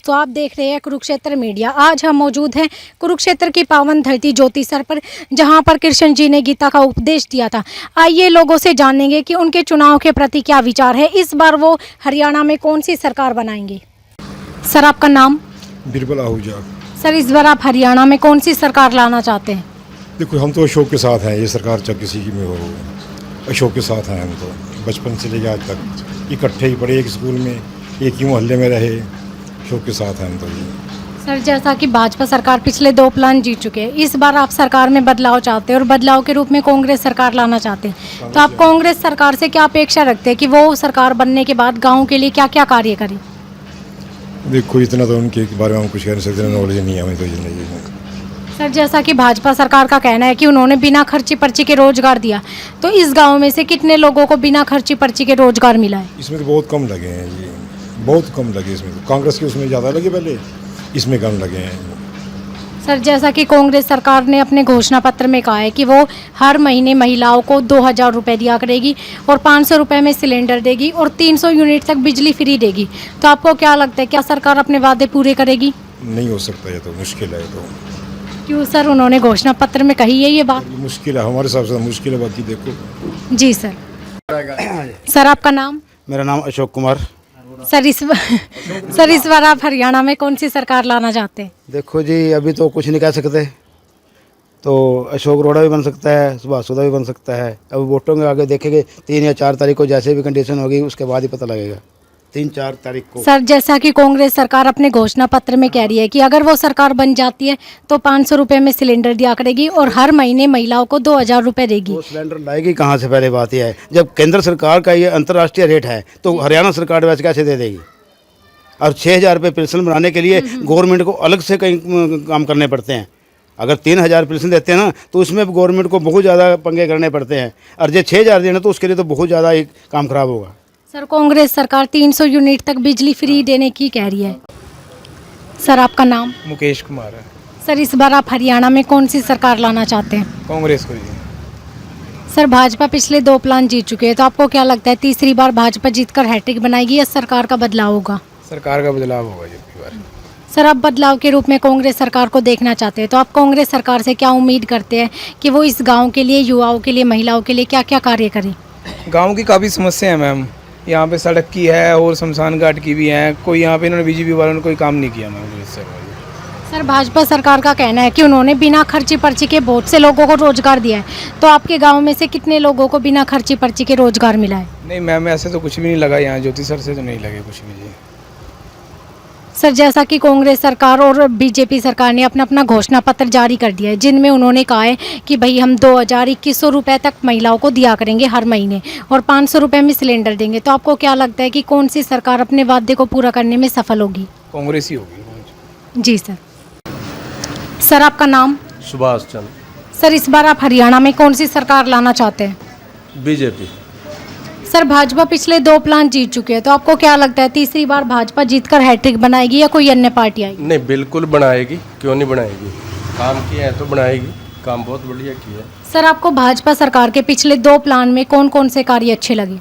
तो आप देख रहे हैं कुरुक्षेत्र मीडिया। आज हम मौजूद हैं कुरुक्षेत्र की पावन धरती ज्योतिसर पर, जहां पर कृष्ण जी ने गीता का उपदेश दिया था। आइए लोगों से जानेंगे कि उनके चुनाव के प्रति क्या विचार है। इस बार वो हरियाणा में कौन सी सरकार बनाएंगे। सर, आपका नाम? बिरबल आहूजा। सर, इस बार आप हरियाणा में कौन सी सरकार लाना चाहते हैं? देखो, हम तो अशोक के साथ हैं। ये सरकार चाहे किसी की में हो, अशोक के साथ हैं। हम तो बचपन से लेकर आज तक इकट्ठे ही पढ़े, एक स्कूल में, एक ही मोहल्ले में रहे। अशोक के साथ हैं हम तो। ये सर, जैसा कि भाजपा सरकार पिछले 2 प्लान जीत चुके हैं, इस बार आप सरकार में बदलाव चाहते हैं और बदलाव के रूप में कांग्रेस सरकार लाना चाहते हैं, तो आप कांग्रेस सरकार से क्या अपेक्षा रखते हैं कि वो सरकार बनने के बाद गाँव के लिए क्या क्या कार्य करे? देखो, इतना तो उनके बारे में हम कुछ कह नहीं सकते, नॉलेज नहीं है हमें तो जिंदगी में। सर, जैसा कि भाजपा सरकार का कहना है कि उन्होंने बिना खर्ची पर्ची के रोजगार दिया, तो इस गांव में से कितने लोगों को बिना खर्ची पर्ची के रोजगार मिला है? इसमें तो बहुत कम लगे हैं। ये बहुत कम लगे इसमें तो। कांग्रेस के उसमें ज़्यादा लगे पहले, इसमें कम लगे हैं। सर, जैसा कि कांग्रेस सरकार ने अपने घोषणा पत्र में कहा है कि वो हर महीने महिलाओं को 2000 रुपये दिया करेगी और 500 रुपये में सिलेंडर देगी और 300 यूनिट तक बिजली फ्री देगी, तो आपको क्या लगता है, क्या सरकार अपने वादे पूरे करेगी? नहीं हो सकता, ये तो मुश्किल है। तो क्यों सर, उन्होंने घोषणा पत्र में कही है ये बात? ये मुश्किल है, हमारे हिसाब से मुश्किल है। बाकी देखो। जी सर। सर, आपका नाम? मेरा नाम अशोक कुमार। सर, इस बार आप हरियाणा में कौन सी सरकार लाना चाहते हैं? देखो जी, अभी तो कुछ नहीं कह सकते। तो अशोक रोड़ा भी बन सकता है, सुभाष सुधा भी बन सकता है। अब वोटों के आगे देखेंगे 3 या 4 तारीख को, जैसे भी कंडीशन होगी उसके बाद ही पता लगेगा। 3-4 तारीख को। सर, जैसा कि कांग्रेस सरकार अपने घोषणा पत्र में कह रही है कि अगर वो सरकार बन जाती है तो 500 रुपये में सिलेंडर दिया करेगी और हर महीने महिलाओं को 2000 रुपये देगी। वो सिलेंडर लाएगी कहाँ से? पहले बात यह है, जब केंद्र सरकार का ये अंतर्राष्ट्रीय रेट है तो हरियाणा सरकार वैसे कैसे दे देगी? और 6000 रुपये पेंशन बनाने के लिए गवर्नमेंट को अलग से कहीं काम करने पड़ते हैं। अगर 3000 पेंशन देते हैं ना, तो उसमें गवर्नमेंट को बहुत ज़्यादा पंगे करने पड़ते हैं, और जो 6000 देना तो उसके लिए तो बहुत ज़्यादा एक काम खराब होगा। सर, कांग्रेस सरकार 300 यूनिट तक बिजली फ्री देने की कह रही है। सर, आपका नाम? मुकेश कुमार है। सर, इस बार आप हरियाणा में कौन सी सरकार लाना चाहते हैं? कांग्रेस को जी। सर, भाजपा पिछले 2 प्लान जीत चुके हैं, तो आपको क्या लगता है तीसरी बार भाजपा जीतकर हैट्रिक बनाएगी या सरकार का बदलाव होगा? सरकार का बदलाव होगा जी की बार। सर, आप बदलाव के रूप में कांग्रेस सरकार को देखना चाहते हैं, तो आप कांग्रेस सरकार से क्या उम्मीद करते हैं कि वो इस गाँव के लिए, युवाओं के लिए, महिलाओं के लिए क्या क्या कार्य करें? गांव की काफ़ी समस्या है मैम। यहाँ पे सड़क की है और शमशान घाट की भी है। कोई यहाँ पे इन्होंने बीजेपी वालों ने कोई काम नहीं किया मैम। सर, भाजपा सरकार का कहना है कि उन्होंने बिना खर्ची पर्ची के बहुत से लोगों को रोजगार दिया है, तो आपके गांव में से कितने लोगों को बिना खर्ची पर्ची के रोजगार मिला है? नहीं मैम, ऐसे तो कुछ भी नहीं लगा यहाँ ज्योतिसर से, तो नहीं लगे कुछ भी जी। सर, जैसा कि कांग्रेस सरकार और बीजेपी सरकार ने अपना अपना घोषणा पत्र जारी कर दिया है, जिनमें उन्होंने कहा है कि भाई हम 2100 रुपये तक महिलाओं को दिया करेंगे हर महीने और 500 रुपये में सिलेंडर देंगे, तो आपको क्या लगता है कि कौन सी सरकार अपने वादे को पूरा करने में सफल होगी? कांग्रेस ही होगी जी सर। सर, आपका नाम? सुभाष चंद्र। सर, इस बार आप हरियाणा में कौन सी सरकार लाना चाहते हैं? बीजेपी। सर, भाजपा पिछले 2 प्लान जीत चुके हैं, तो आपको क्या लगता है तीसरी बार भाजपा जीतकर हैट्रिक बनाएगी या कोई अन्य पार्टी आएगी? नहीं, बिल्कुल बनाएगी, क्यों नहीं बनाएगी। काम किया है तो बनाएगी, काम बहुत बढ़िया किया है। सर, आपको भाजपा सरकार के पिछले 2 प्लान में कौन कौन से कार्य अच्छे लगे?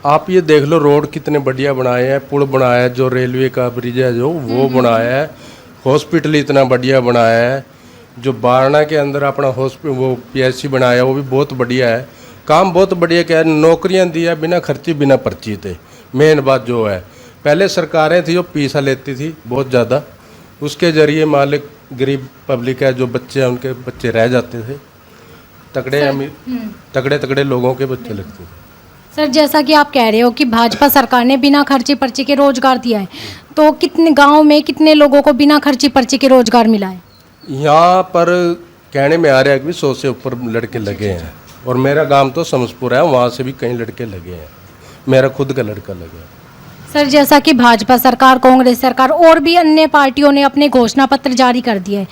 आप ये देख लो, रोड कितने बढ़िया बनाए हैं, पुल बनाया है, जो रेलवे का ब्रिज है जो वो बनाया है, हॉस्पिटल इतना बढ़िया बनाया है, जो बारना के अंदर अपना हॉस्पिटल वो PSC बनाया है वो भी बहुत बढ़िया है। काम बहुत बढ़िया क्या है, नौकरियां दिया बिना खर्ची बिना पर्ची थे। मेन बात जो है, पहले सरकारें थी जो पैसा लेती थी बहुत ज़्यादा, उसके ज़रिए मालिक गरीब पब्लिक है जो बच्चे हैं उनके बच्चे रह जाते थे, तगड़े अमीर तगड़े लोगों के बच्चे लगते थे। सर, जैसा कि आप कह रहे हो कि भाजपा सरकार ने बिना खर्ची पर्ची के रोजगार दिया है, तो कितने गांव में कितने लोगों को बिना खर्ची पर्ची के रोजगार मिला है? यहाँ पर कहने में आ रहा है कि 100 से ऊपर लड़के लगे हैं, और मेरा गांव तो समसपुर है, वहाँ से भी कई लड़के लगे हैं, मेरा खुद का लड़का लगा है। सर, जैसा कि भाजपा सरकार, कांग्रेस सरकार और भी अन्य पार्टियों ने अपने घोषणा पत्र जारी कर दिए हैं,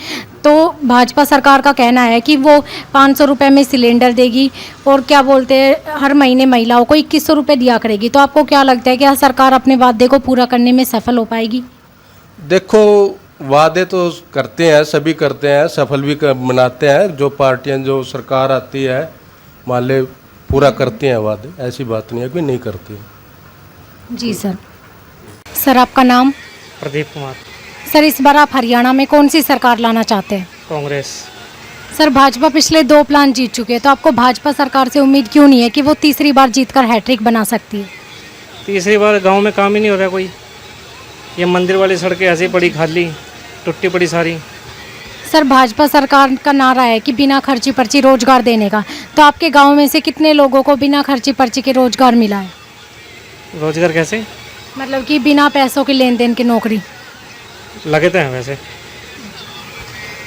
तो भाजपा सरकार का कहना है कि वो 500 रुपये में सिलेंडर देगी और क्या बोलते हैं हर महीने महिलाओं को 2100 रुपये दिया करेगी, तो आपको क्या लगता है कि सरकार अपने वादे को पूरा करने में सफल हो पाएगी? देखो, वादे तो करते हैं, सभी करते हैं, सफल भी बनाते हैं। जो पार्टियां, जो सरकार आती है मान ले पूरा करते हैं वादे, ऐसी बात नहीं है कि नहीं करती। जी सर। सर, आपका नाम? प्रदीप कुमार। सर इस बार आप हरियाणा में कौन सी सरकार लाना चाहते हैं? कांग्रेस। सर भाजपा पिछले 2 प्लान जीत चुके हैं, तो आपको भाजपा सरकार से उम्मीद क्यों नहीं है कि वो तीसरी बार जीतकर हैट्रिक बना सकती है? तीसरी बार गांव में काम ही नहीं हो रहा कोई। ये मंदिर वाली सड़कें ऐसी पड़ी खाली, टूटी पड़ी सारी। सर भाजपा सरकार का नारा है कि बिना खर्ची पर्ची रोजगार देने का, तो आपके गांव में से कितने लोगों को बिना खर्ची पर्ची के रोजगार मिला है? रोजगार कैसे? मतलब कि बिना पैसों के लेन देन की नौकरी। लगे तो हैं वैसे।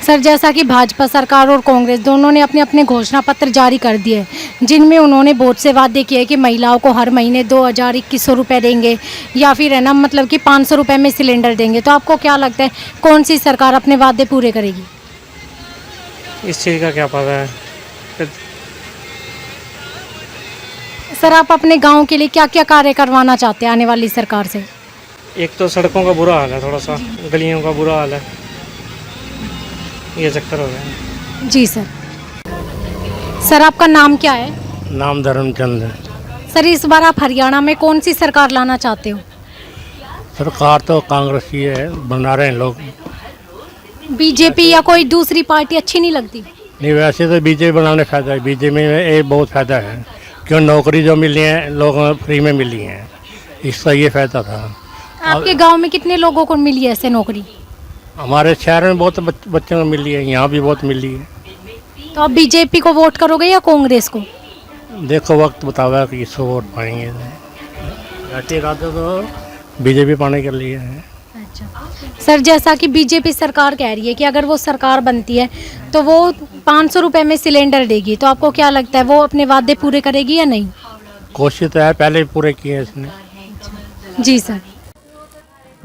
सर जैसा कि भाजपा सरकार और कांग्रेस दोनों ने अपने अपने घोषणा पत्र जारी कर दिए हैं, जिनमें उन्होंने बहुत से वादे किए कि महिलाओं को हर महीने 2,2100 रुपये देंगे, या फिर है ना मतलब कि 500 रुपये में सिलेंडर देंगे। तो आपको क्या लगता है कौन सी सरकार अपने वादे पूरे करेगी? इस चीज़ का क्या पता है। सर आप अपने गांव के लिए क्या क्या कार्य करवाना चाहते हैं आने वाली सरकार से? एक तो सड़कों का बुरा हाल है, थोड़ा सा गलियों का बुरा हाल है, ये चक्कर हो रहे हैं। जी सर। सर आपका नाम क्या है? नाम धर्मचंद है। सर इस बार आप हरियाणा में कौन सी सरकार लाना चाहते हो? सरकार तो कांग्रेस की है, बना रहे हैं लोग। बीजेपी या कोई दूसरी पार्टी अच्छी नहीं लगती? नहीं वैसे तो बीजेपी बनाने फायदा है, बीजेपी में एक बहुत फायदा है, क्यों नौकरी जो मिली है लोगों को फ्री में मिली है, इसका ये फायदा था। आपके गांव में कितने लोगों को मिली है ऐसे नौकरी? हमारे शहर में बहुत बच्चों को मिली है, यहाँ भी बहुत मिली है। तो आप बीजेपी को वोट करोगे या कांग्रेस को? देखो वक्त बतावा कि किसको वोट पाएंगे। ऐसे इरादे तो बीजेपी पाने के लिए है। अच्छा सर जैसा कि बीजेपी सरकार कह रही है कि अगर वो सरकार बनती है तो वो 500 रुपये में सिलेंडर देगी, तो आपको क्या लगता है वो अपने वादे पूरे करेगी या नहीं? कोशिश तो है, पहले भी पूरे किए हैं इसने। जी सर।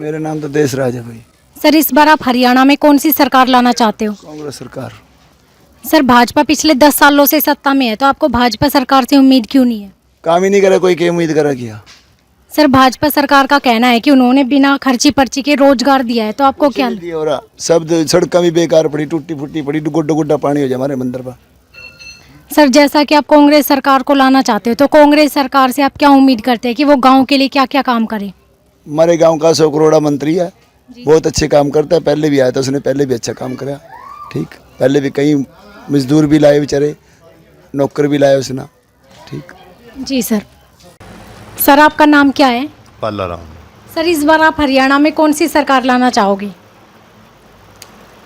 मेरा नाम तो देशराज है भाई। सर इस बार आप हरियाणा में कौन सी सरकार लाना चाहते हो? कांग्रेस सरकार। सर भाजपा पिछले 10 सालों से सत्ता में है, तो आपको भाजपा सरकार से उम्मीद क्यों नहीं है? काम ही नहीं करा कोई, क्या उम्मीद करा किया। सर भाजपा सरकार का कहना है कि उन्होंने बिना खर्ची पर्ची के रोजगार दिया है, तो आपको क्या ये हो रहा सब सड़कें भी बेकार पड़ी, टूटी फूटी पड़ी, गुड्डा गुड्डा पानी हो जाए हमारे मंदिर पर। सर जैसा कि आप कांग्रेस सरकार को लाना चाहते हो, तो कांग्रेस सरकार से आप क्या उम्मीद करते हैं कि वो गांव के लिए क्या क्या काम करे? हमारे गांव का 100 करोड़ा मंत्री है, बहुत अच्छे काम करता है, पहले भी आया था उसने, पहले भी अच्छा काम करा। ठीक, पहले भी कई मजदूर भी लाए बेचारे, नौकर भी लाए उसने। ठीक जी सर। सर आपका नाम क्या है? पाला राम। सर इस बार आप हरियाणा में कौन सी सरकार लाना चाहोगे?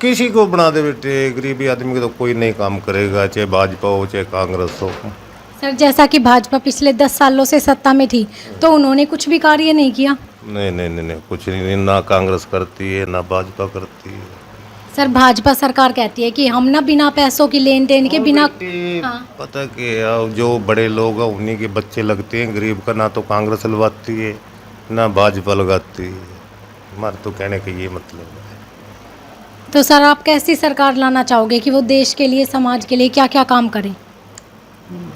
किसी को बना दे बेटे, गरीबी आदमी को तो कोई नहीं काम करेगा, चाहे भाजपा हो चाहे कांग्रेस हो। सर जैसा कि भाजपा पिछले 10 सालों से सत्ता में थी, तो उन्होंने कुछ भी कार्य नहीं किया? नहीं नहीं नहीं नहीं, कुछ नहीं, ना कांग्रेस करती है ना भाजपा करती है। सर भाजपा सरकार कहती है कि हम ना बिना पैसों की लेन देन के बिना पता क्या, जो बड़े लोग हैं उन्हीं के बच्चे लगते हैं, गरीब का ना तो कांग्रेस लगवाती है ना भाजपा लगाती है। हमारे तो कहने का ये मतलब है। तो सर आप कैसी सरकार लाना चाहोगे कि वो देश के लिए समाज के लिए क्या क्या काम करे?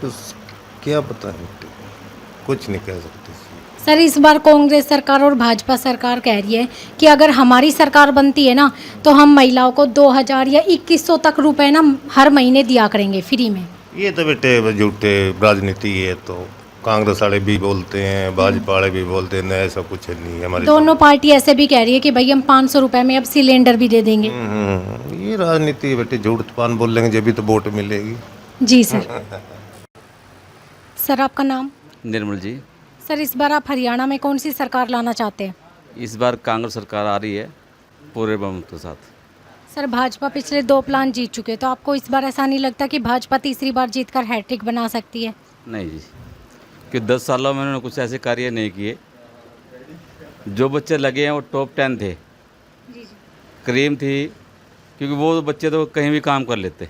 बस क्या पता है, कुछ नहीं कह सकते। सर इस बार कांग्रेस सरकार और भाजपा सरकार कह रही है कि अगर हमारी सरकार बनती है ना तो हम महिलाओं को 2,000 या 2,100 तक रुपए ना हर महीने दिया करेंगे फ्री में। ये तो बेटे झूठे राजनीति है, तो कांग्रेस वाले भी बोलते हैं, भाजपा वाले भी बोलते हैं, नहीं ऐसा कुछ नहीं है हमारी। दोनों पार्टी ऐसे भी कह रही है कि भाई हम 500 रुपए में अब सिलेंडर भी दे देंगे। ये राजनीति है बेटे, झूठ पान बोल लेंगे जब भी तो वोट मिलेगी। जी सर। सर आपका नाम? निर्मल जी। सर इस बार आप हरियाणा में कौन सी सरकार लाना चाहते हैं? इस बार कांग्रेस सरकार आ रही है पूरे बहुमत के साथ। सर भाजपा पिछले 2 प्लान जीत चुके, तो आपको इस बार ऐसा नहीं लगता कि भाजपा तीसरी बार जीतकर हैट्रिक बना सकती है? नहीं जी, कि 10 सालों में उन्होंने कुछ ऐसे कार्य नहीं किए। जो बच्चे लगे हैं वो टॉप 10 थे, क्रीम थी, क्योंकि वो बच्चे तो कहीं भी काम कर लेते।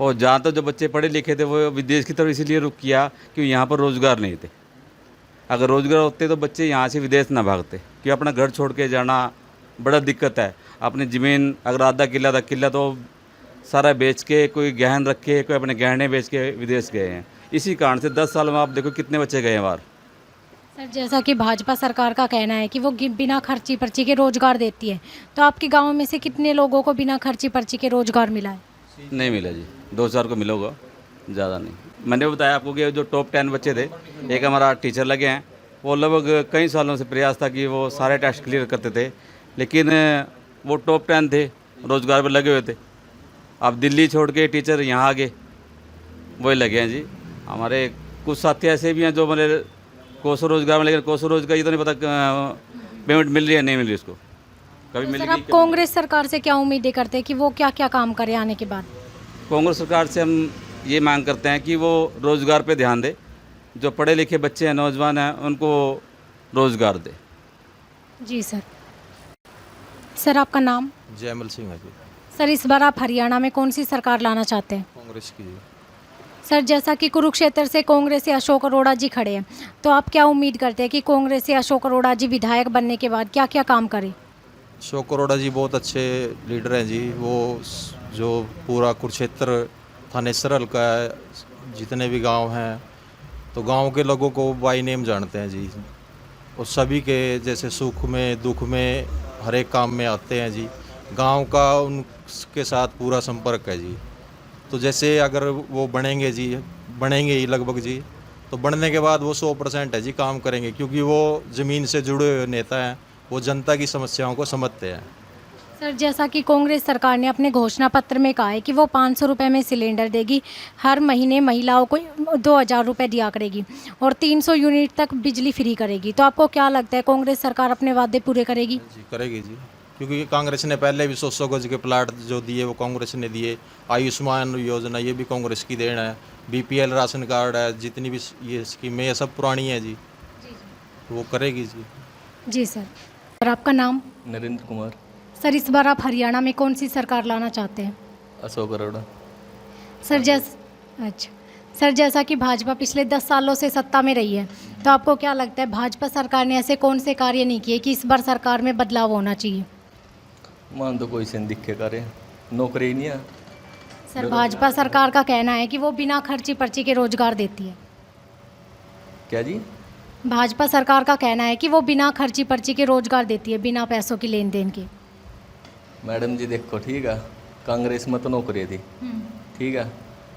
और जहाँ तक जो बच्चे पढ़े लिखे थे वो विदेश की तरफ इसीलिए रुख किया कि यहाँ पर रोज़गार नहीं थे। अगर रोज़गार होते तो बच्चे यहाँ से विदेश ना भागते, कि अपना घर छोड़ के जाना बड़ा दिक्कत है। अपनी ज़मीन अगर आधा किला तो सारा बेच के, कोई गहन रख के, कोई अपने गहने बेच के विदेश गए हैं। इसी कारण से 10 साल में आप देखो कितने बच्चे गए हैं बाहर। सर जैसा कि भाजपा सरकार का कहना है कि वो बिना खर्ची पर्ची के रोजगार देती है, तो आपके गांव में से कितने लोगों को बिना खर्ची पर्ची के रोजगार मिला है? नहीं मिला जी, 2-4 को मिलेगा, ज़्यादा नहीं। मैंने बताया आपको कि जो टॉप 10 बच्चे थे, एक हमारा टीचर लगे हैं, वो लगभग कई सालों से प्रयास था कि वो सारे टेस्ट क्लियर करते थे, लेकिन वो टॉप 10 थे, रोज़गार पर लगे हुए थे। अब दिल्ली छोड़ के टीचर यहाँ आ गए, वही लगे हैं जी। हमारे कुछ साथी ऐसे भी हैं जो मेरे कोसो रोजगार में, लेकिन कोसो रोजगार ये तो नहीं पता पेमेंट मिल रही है नहीं मिल रही उसको, कभी तो मिल सर आप कांग्रेस सरकार से क्या उम्मीदें करते हैं कि वो क्या क्या काम करे आने के बाद? कांग्रेस सरकार से हम ये मांग करते हैं कि वो रोज़गार पे ध्यान दे, जो पढ़े लिखे बच्चे हैं, नौजवान हैं, उनको रोज़गार दे। जी सर। सर आपका नाम? जयमल सिंह है जी। सर इस बार आप हरियाणा में कौन सी सरकार लाना चाहते हैं? कांग्रेस की जी। सर जैसा कि कुरुक्षेत्र से कांग्रेस से अशोक अरोड़ा जी खड़े हैं, तो आप क्या उम्मीद करते हैं कि कांग्रेस से अशोक अरोड़ा जी विधायक बनने के बाद क्या क्या काम करें? अशोक अरोड़ा जी बहुत अच्छे लीडर हैं जी। वो जो पूरा कुरुक्षेत्र थानेसर हल्का है, जितने भी गांव हैं, तो गांव के लोगों को बाई नेम जानते हैं जी, और सभी के जैसे सुख में दुख में हर एक काम में आते हैं जी। गांव का उनके साथ पूरा संपर्क है जी। तो जैसे अगर वो बनेंगे जी, बनेंगे ही लगभग जी, तो बनने के बाद वो 100% है जी काम करेंगे, क्योंकि वो ज़मीन से जुड़े हुए नेता हैं, वो जनता की समस्याओं को समझते हैं। सर जैसा कि कांग्रेस सरकार ने अपने घोषणा पत्र में कहा है कि वो 500 रुपये में सिलेंडर देगी, हर महीने महिलाओं को 2000 रुपये दिया करेगी और 300 यूनिट तक बिजली फ्री करेगी, तो आपको क्या लगता है कांग्रेस सरकार अपने वादे पूरे करेगी? जी करेगी जी, क्योंकि कांग्रेस ने पहले भी 100 गज के प्लाट जो दिए वो कांग्रेस ने दिए। आयुष्मान योजना ये भी कांग्रेस की देन है। BPL राशन कार्ड है, जितनी भी ये स्कीमें ये सब पुरानी है जी, वो करेगी जी। जी सर। और आपका नाम? नरेंद्र कुमार। सर इस बार आप हरियाणा में कौन सी सरकार लाना चाहते हैं? अशोक अरोड़ा। सर जैसा कि भाजपा पिछले 10 सालों से सत्ता में रही है, तो आपको क्या लगता है भाजपा सरकार ने ऐसे कौन से कार्य नहीं किए कि इस बार सरकार में बदलाव होना चाहिए? मान तो कोई से दिखे करे, नौकरी ही नहीं है। सर भाजपा सरकार का कहना है कि वो बिना खर्ची पर्ची के रोजगार देती है। क्या जी? भाजपा सरकार का कहना है कि वो बिना खर्ची पर्ची के रोजगार देती है, बिना पैसों की लेन देन के। मैडम जी देखो ठीक है, कांग्रेस में तो नौकरी थी, ठीक है,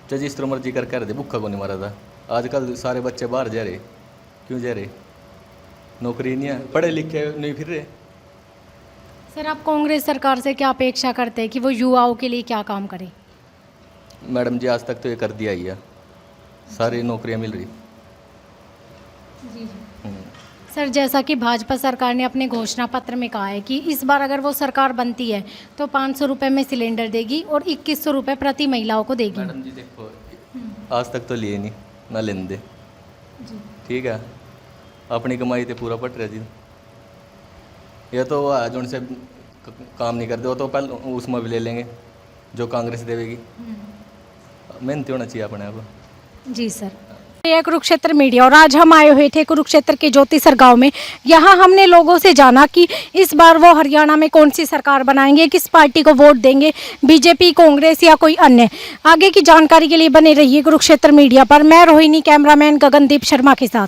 चाहे जिस तरह मर्जी कर रहे थे, भूखा को नहीं मारा था। आजकल सारे बच्चे बाहर जा रहे, क्यों जा रहे? नौकरी नहीं है, पढ़े लिखे नहीं फिर रहे। सर आप कांग्रेस सरकार से क्या अपेक्षा करते हैं कि वो युवाओं के लिए क्या काम करे? मैडम जी आज तक तो ये कर दिया ही है, सारी नौकरियां मिल रही। जी। सर जैसा कि भाजपा सरकार ने अपने घोषणा पत्र में कहा है कि इस बार अगर वो सरकार बनती है तो 500 रुपये में सिलेंडर देगी और 2100 रुपये प्रति महिलाओं को देगी। मैडम जी देखो आज तक तो लिए नहीं ना लेन दे, ठीक है, अपनी कमाई तो पूरा पट रहा जी। ये तो जो उनसे काम नहीं करते, वो तो पहले उसमें भी ले लेंगे जो कांग्रेस देवेगी। मेहनती होना चाहिए अपने आप। जी सर। ये कुरुक्षेत्र मीडिया और आज हम आए हुए थे कुरुक्षेत्र के ज्योतिसर गांव में। यहाँ हमने लोगों से जाना कि इस बार वो हरियाणा में कौन सी सरकार बनाएंगे, किस पार्टी को वोट देंगे, बीजेपी, कांग्रेस या कोई अन्य। आगे की जानकारी के लिए बने रहिए कुरुक्षेत्र मीडिया पर। मैं रोहिणी, कैमरामैन गगनदीप शर्मा के साथ।